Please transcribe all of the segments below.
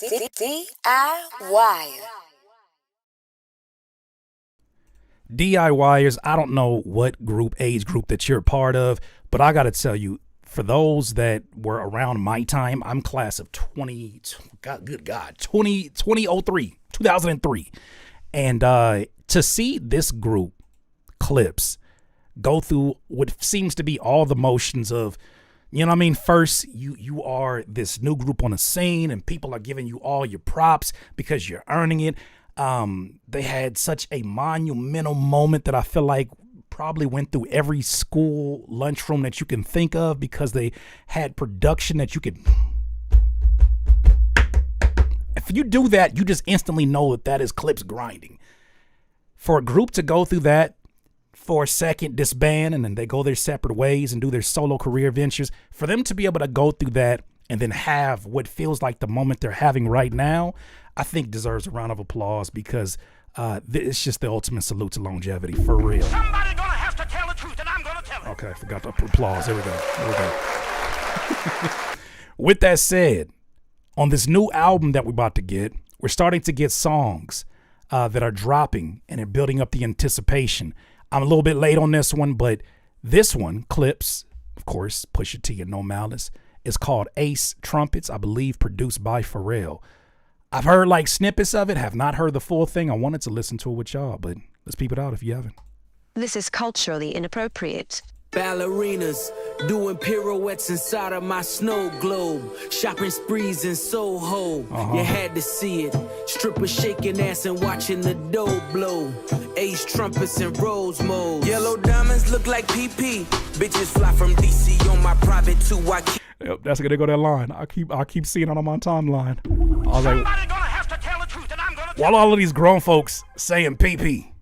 DIY. DIYers, I don't know what age group that you're a part of, but I got to tell you, for those that were around my time, I'm class of 2003. And to see this group, CLIPSE, go through what seems to be all the motions of, you know what I mean? First, you are this new group on the scene and people are giving you all your props because you're earning it. They had such a monumental moment that I feel like probably went through every school lunchroom that you can think of because they had production that you could. If you do that, you just instantly know that is CLIPSE grinding. For a group to go through that, for a second disband, and then they go their separate ways and do their solo career ventures, for them to be able to go through that and then have what feels like the moment they're having right now, I think deserves a round of applause because it's just the ultimate salute to longevity, for real. Somebody gonna have to tell the truth, and I'm gonna tell it. Okay, I forgot to applause. There we go. With that said, on this new album that we're about to get, we're starting to get songs that are dropping and they're building up the anticipation. I'm a little bit late on this one, but this one, CLIPSE, of course, Pusha T and No Malice, is called Ace Trumpets, I believe produced by Pharrell. I've heard like snippets of it, have not heard the full thing. I wanted to listen to it with y'all, but let's peep it out if you haven't. This is culturally inappropriate. Ballerinas doing pirouettes inside of my snow globe. Shopping sprees in Soho. You had to see it. Strippers shaking ass and watching the dough blow. Ace Trumpets in rose mode. Yellow diamonds look like PP. Bitches fly from DC on my private 2. Yep, that's gonna go that line. I keep seeing it on my timeline. I was Somebody like, gonna have to tell the truth, and I'm gonna tell while all of these grown folks saying PP,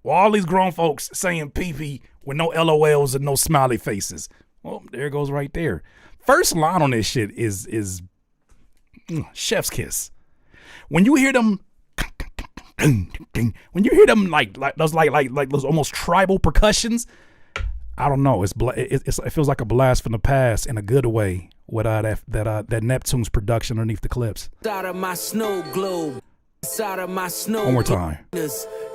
while all these grown folks saying PP with no LOLs and no smiley faces. Well, there it goes right there. First line on this shit is chef's kiss. When you hear them, like those like those almost tribal percussions, I don't know. It feels like a blast from the past in a good way with that Neptune's production underneath the clips. Out of my snow globe. Inside of my snow. One more time.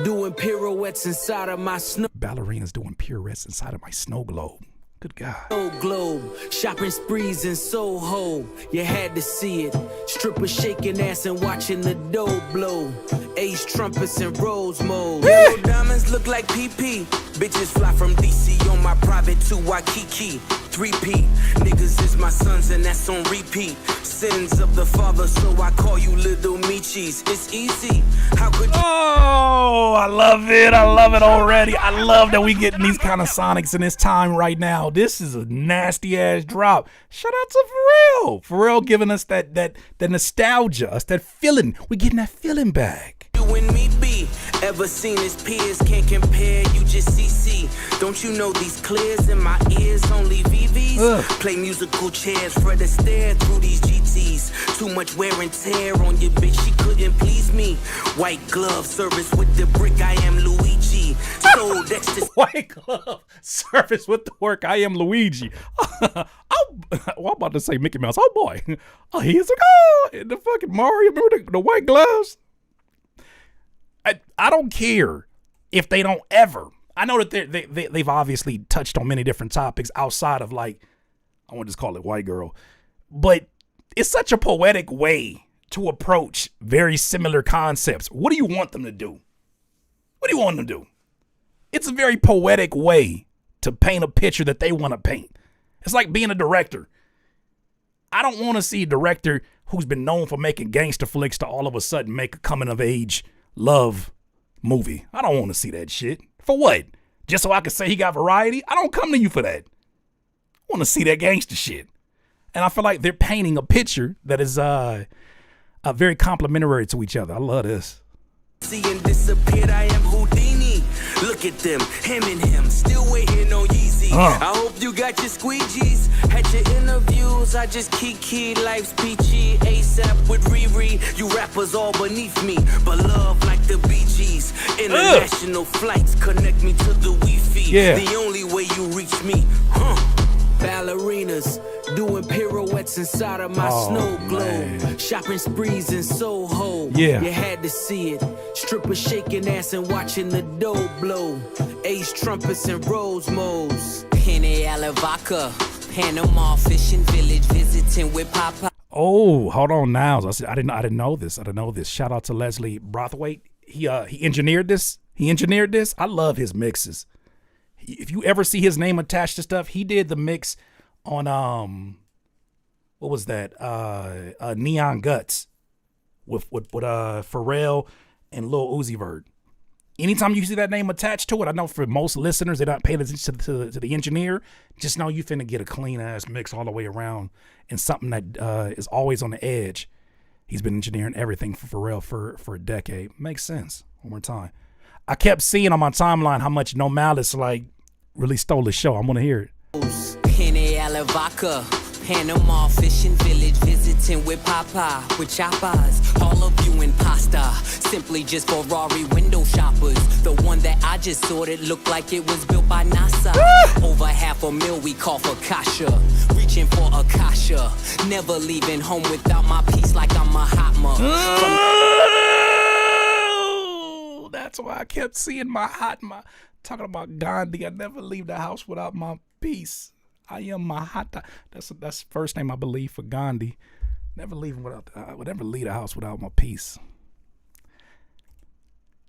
Doing pirouettes inside of my snow. Ballerinas doing pirouettes inside of my snow globe. Good God. Snow globe. Shopping sprees in Soho. You had to see it. Strippers shaking ass and watching the dough blow. Ace Trumpets in rose mode. Yellow diamonds look like PP. Bitches fly from DC on my private 2 Waikiki. 3P. Niggas is my sons and that's on repeat. Sins of the father, so I call you little Michis. It's easy. How could you? Oh, I love it. I love it already. I love that we getting these kind of sonics in this time right now. This is a nasty ass drop. Shout out to Pharrell. Pharrell giving us that nostalgia, us that feeling. We getting that feeling back. You and me be ever seen his peers can't compare. You just CC. Don't you know these clears in my ears only VVs? Play musical chairs for the stare through these GTs. Too much wear and tear on your bitch. She couldn't please me. White glove service with the brick. I am Luigi. Sold extra. White glove service with the work. I am Luigi. I'm about to say Mickey Mouse. Oh boy. Oh, here's a go. In the fucking Mario. Remember the white gloves? I don't care if they don't ever. I know that they've obviously touched on many different topics outside of like, I want to just call it white girl, but it's such a poetic way to approach very similar concepts. What do you want them to do? What do you want them to do? It's a very poetic way to paint a picture that they want to paint. It's like being a director. I don't want to see a director who's been known for making gangster flicks to all of a sudden make a coming of age love movie. I don't want to see that shit. For what? Just so I can say he got variety? I don't come to you for that. I want to see that gangster shit. And I feel like they're painting a picture that is very complimentary to each other. I love this. Seeing disappeared, I am Houdini. Look at them, him and him, still waiting on Yeezy. I hope you got your squeegees. Had your interviews, I just kiki. Life's peachy, ASAP with Riri. You rappers all beneath me, but love like the Bee Gees. International flights connect me to the Wi-Fi. Yeah. The only way you reach me, Ballerinas doing pirouettes inside of my snow globe. Shopping sprees in Soho. Yeah. You had to see it. Strippers shaking ass and watching the dough blow. Ace Trumpets and Rosemos. Henny Alavaca. Panama fishing village visiting with Papa. Oh, hold on now. I didn't know this. Shout out to Leslie Brothwaite. He engineered this. I love his mixes. If you ever see his name attached to stuff, he did the mix on what was that? Neon Guts with Pharrell and Lil Uzi Vert. Anytime you see that name attached to it, I know for most listeners, they're not paying attention to the engineer. Just know you finna get a clean ass mix all the way around and something that is always on the edge. He's been engineering everything for Pharrell for a decade. Makes sense. One more time. I kept seeing on my timeline how much No Malice like really stole the show. I want to hear it. Henny Alavaca. Panama fishing village visiting with Papa with choppers. All of you impasta, simply just Ferrari window shoppers. The one that I just sorted looked like it was built by NASA. Over $500,000 we call for Kasha. Reaching for Akasha. Never leaving home without my piece like I'm a hot mug. That's why I kept seeing talking about Gandhi. I never leave the house without my piece. I am Mahata. That's the first name I believe for Gandhi. Never leave the house without my piece.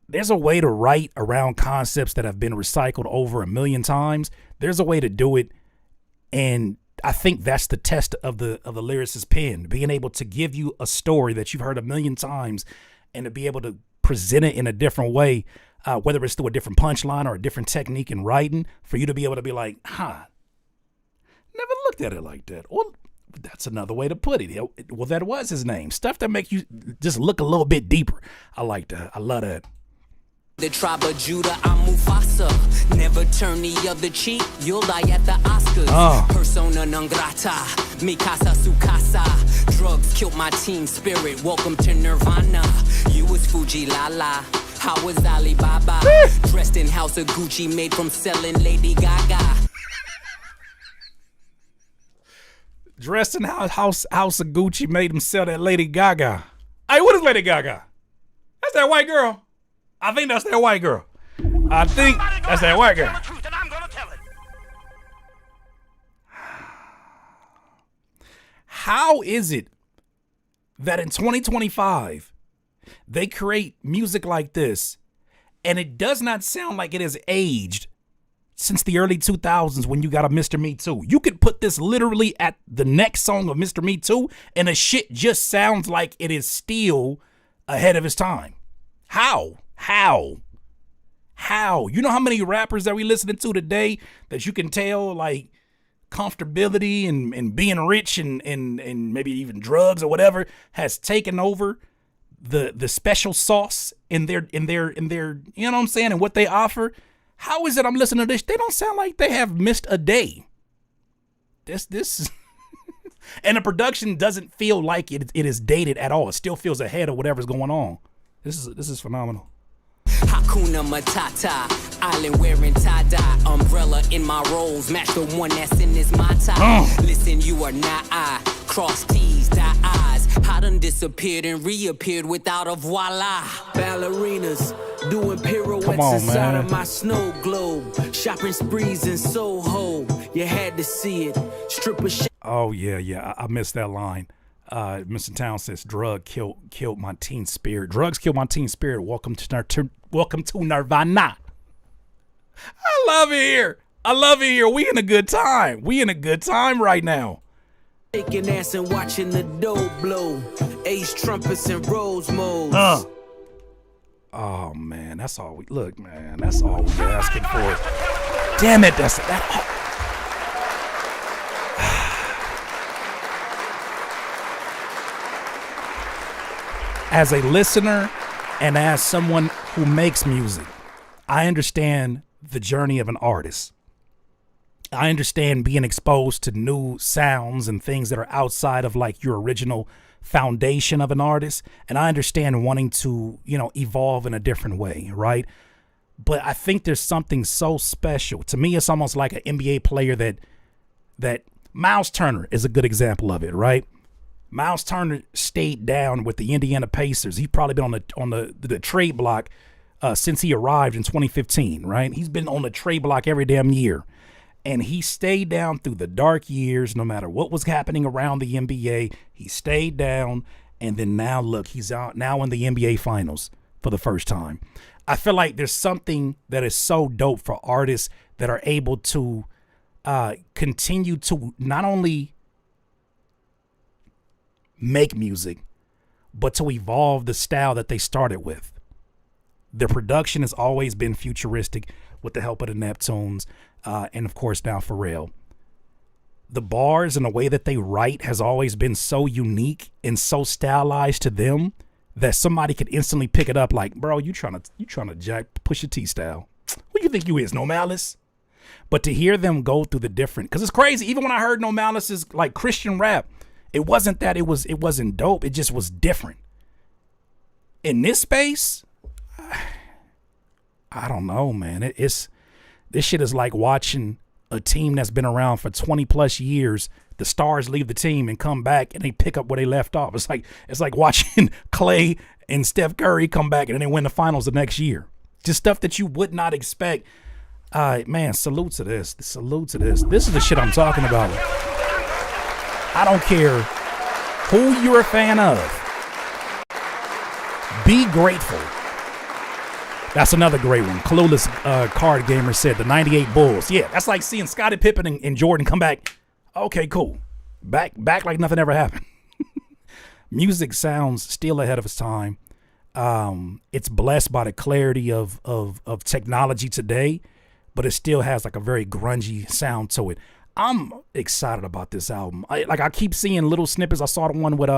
There's a way to write around concepts that have been recycled over 1 million times. There's a way to do it, and I think that's the test of the lyricist's pen, being able to give you a story that you've heard 1 million times, and to be able to present it in a different way, whether it's through a different punchline or a different technique in writing, for you to be able to be like, never looked at it like that. Well, that's another way to put it. Well, that was his name. Stuff that make you just look a little bit deeper. I like that. I love that. The tribe of Judah, I'm Mufasa. Never turn the other cheek, you'll die at the Oscars. Persona non grata, mi casa su casa. Drugs killed my teen spirit, welcome to Nirvana. You was Fuji Lala, how was Alibaba? Dressed in house of Gucci, made from selling Lady Gaga. Dressed in house of Gucci, made him sell that Lady Gaga. Hey, what is Lady Gaga? That's that white girl. I think that's that white girl. How is it that in 2025 they create music like this and it does not sound like it has aged since the early 2000s when you got a Mr. Me Too? You could put this literally at the next song of Mr. Me Too and the shit just sounds like it is still ahead of its time. How? You know how many rappers that we listening to today that you can tell like comfortability and being rich and maybe even drugs or whatever has taken over the special sauce in their you know what I'm saying, and what they offer. How is it I'm listening to this? They don't sound like they have missed a day. This and the production doesn't feel like it is dated at all. It still feels ahead of whatever's going on. This is phenomenal. Hakuna Matata, island wearing tie-dye, umbrella in my rolls, match the one that's in this my tie. Listen, you are not I, cross T's, dot I's. I done disappeared and reappeared without a voila. Ballerinas doing pirouettes inside of my snow globe. Shopping sprees in Soho, you had to see it. Stripper Oh yeah, I missed that line. Mr. Town says, "Drug killed my teen spirit. Drugs killed my teen spirit. Welcome to Nirvana." I love it here. We in a good time. Right now. Shaking ass and watching the dough blow. Ace Trumpets and Rosemos. Oh man, that's all we look, man. That's all we asking for. Damn it, that's that. As a listener and as someone who makes music, I understand the journey of an artist. I understand being exposed to new sounds and things that are outside of like your original foundation of an artist. And I understand wanting to, evolve in a different way, right? But I think there's something so special. To me, it's almost like an NBA player that that Miles Turner is a good example of it, right? Miles Turner stayed down with the Indiana Pacers. He's probably been on the trade block since he arrived in 2015, right? He's been on the trade block every damn year. And he stayed down through the dark years, no matter what was happening around the NBA. He stayed down, and then now look, he's out now in the NBA Finals for the first time. I feel like there's something that is so dope for artists that are able to continue to not only make music, but to evolve the style that they started with. The production has always been futuristic with the help of the Neptunes, and of course now Pharrell. The bars and the way that they write has always been so unique and so stylized to them that somebody could instantly pick it up like, bro, you trying to jack Pusha T style. Who you think you is, No Malice? But to hear them go through the different, because it's crazy. Even when I heard No Malice's like Christian rap, it wasn't that it wasn't dope. It just was different. In this space, I don't know, man. This shit is like watching a team that's been around for 20 plus years. The stars leave the team and come back and they pick up where they left off. It's like watching Clay and Steph Curry come back and then they win the finals the next year. Just stuff that you would not expect. Man, salute to this. Salute to this. This is the shit I'm talking about. I don't care who you're a fan of. Be grateful. That's another great one. Clueless Card Gamer said the 98 Bulls. Yeah, that's like seeing Scottie Pippen and Jordan come back. Okay, cool. Back like nothing ever happened. Music sounds still ahead of its time. It's blessed by the clarity of technology today, but it still has like a very grungy sound to it. I'm excited about this album. I keep seeing little snippets. I saw the one with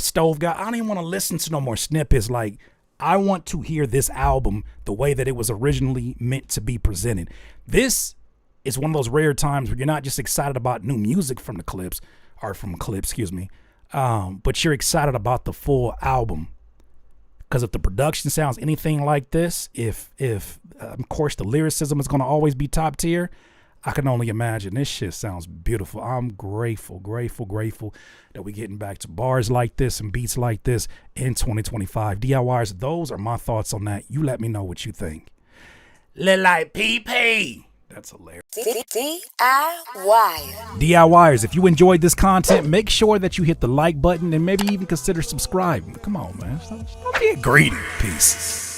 Stove Guy. I don't even want to listen to no more snippets. Like, I want to hear this album the way that it was originally meant to be presented. This is one of those rare times where you're not just excited about new music from CLIPSE, but you're excited about the full album. Because if the production sounds anything like this, if of course the lyricism is going to always be top tier, I can only imagine. This shit sounds beautiful. I'm grateful that we're getting back to bars like this and beats like this in 2025. DIYers, those are my thoughts on that. You let me know what you think. Look like PP. That's hilarious. DIYers, if you enjoyed this content, make sure that you hit the like button and maybe even consider subscribing. Come on, man. Stop being greedy. Peace.